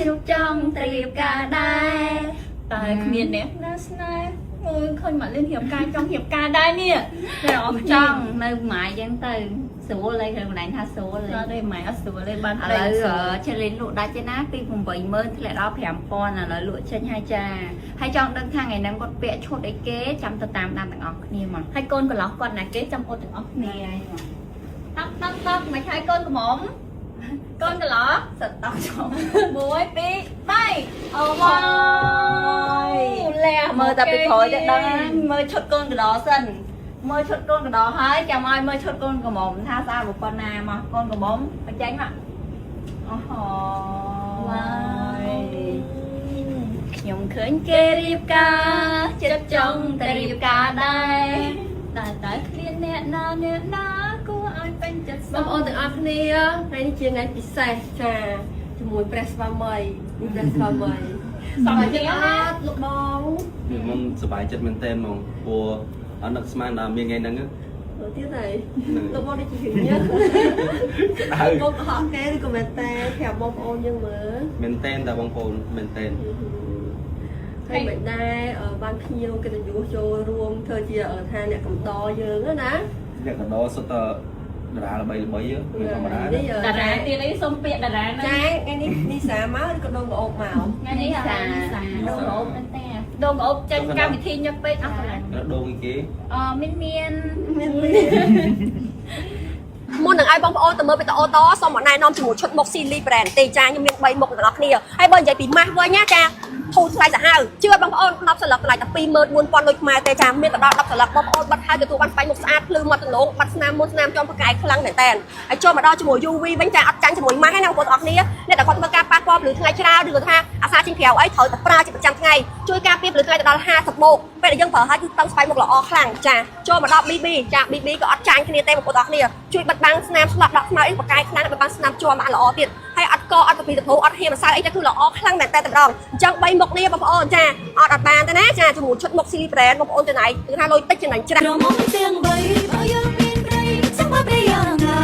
chụp trong tệp ca đai tại miền nè nó snai ôi khơi mà lên hiệp ca trong hiệp ca đai nè rồi trong nơi mãi dân từ số lên rồi này tha số lên đây mày ở sửa lên ban lấy cho lên lụa đá trên ác đi cùng bảy mươi thì lại đó phèm con là lụa trên hai cha hay trong đơn thang ngày năm con vẽ chốt đấy kế trăm tờ tam đam tặng ọc nhiều mà hai con của nó con này kế trong ô từng ốc nè tóc tóc tóc mày hai con của mỏng con của nó sật tóc chồng muối pi bay wow lẹ mơ tập bị khỏi đấy đó mơ chốt con của đó sân mơ chốt con của đó hết chào mai mơ chốt con của mồm tha sao một con nào mà con của bóng phải tránh ạ nhung khởi kê riệp ca chất trong tay riệp ca đây tại liên nè na cô ai bên chất បងប្អូនទាំងអស់គ្នាថ្ងៃនេះជាថ្ងៃពិសេសចាជាមួយ Press ស្វាមី Press ស្វាមីសប្បាយចិត្តអត់លោកបង ខ្ញុំសប្បាយចិត្តមែនទែនហ្មងព្រោះអត់នឹកស្មានដល់មានថ្ងៃហ្នឹង ទៅទៀតហើយលោកបងនេះជារឿងញ៉ាំបងកុហកគេឬក៏មែនតែប្រាប់បងប្អូនយើងមើល មែនទែនតែបងប្អូនមែនទែន ហើយមិនដែរបានភ្ញៀវកិត្តិយសចូលរួមធ្វើជាថាអ្នកកំដរយើងណា អ្នកកដោសុទ្ធតែតារាល្បីៗមិនធម្មតា តារាទីនេះសុំពាក្យតារាណា ចាថ្ងៃនេះនីសាមកឬក៏ដូងក្អូបមក ថ្ងៃនេះសាដូងក្អូបមែនទេដូងក្អូបចេញកម្មវិធីញឹកពេកអត់កន្លែង ដូងគេ មាន មុននឹងឲ្យបងប្អូនទៅមើលវីដេអូតសូមណែនាំជាមួយឈុតមុខ Silly Brand ទេចាខ្ញុំមាន3មុខទាំងអស់គ្នាហើយបើនិយាយពីម៉ាស់វិញណាចាធូរថ្លៃសាហាវជឿបងប្អូន10សន្លឹកថ្លៃតែ 24000 ដូចខ្មែរទេចាមានទៅដល់10សន្លឹកបងប្អូនបាត់ហើយទទួលបានស្បែកមុខស្អាតភ្លឺមាត់ទលងបាត់ស្នាមមុនស្នាមចំប្រកាយខ្លាំងមែនតើហើយចូលមកដល់ជាមួយ UV វិញចាអត់ចាញ់ជាមួយម៉ាស់ហើយណាបងប្អូនទាំងអស់គ្នាអ្នកដែលគាត់ធ្វើការប៉ះពាល់ពលឺថ្ងៃច្រើនឬក៏ថាអាសាជាងក្រៅអីត្រូវតែប្រើជាប្រចាំថ្ងៃជួយការពារពលឺថ្ងៃទៅដល់50ម៉ោងពេលដែលយើងប្រើហើយគឺតឹងស្បែកមុខល្អខ្លាំងចាចូលមកដល់ BB ចា BB ក៏អត់ចាញ់គ្នាទេបងប្អូនទាំងអស់គ្នាជួយបិទបាំងស្នាមស្លាប់ដកស្មៅអីប្រកាយខ្លាំងបិទបាំងស្នាមជាប់បានល្អទៀតហើយអត់កអត់កាពីទៅព្រោះអត់ហៀមម្សៅអីទៅគឺល្អខ្លាំងមែនតើម្ដងអញ្ចឹង3មុខនេះបងប្អូនចាអត់បានទេណាចាជាមួយឈុតមុខ Silly Brand បងប្អូនទៅណៃគឺថាលុយតិចចំណេញច្រើន រមងទាំង3បើយើងមានព្រៃចាំមកប្រយ៉ាងណា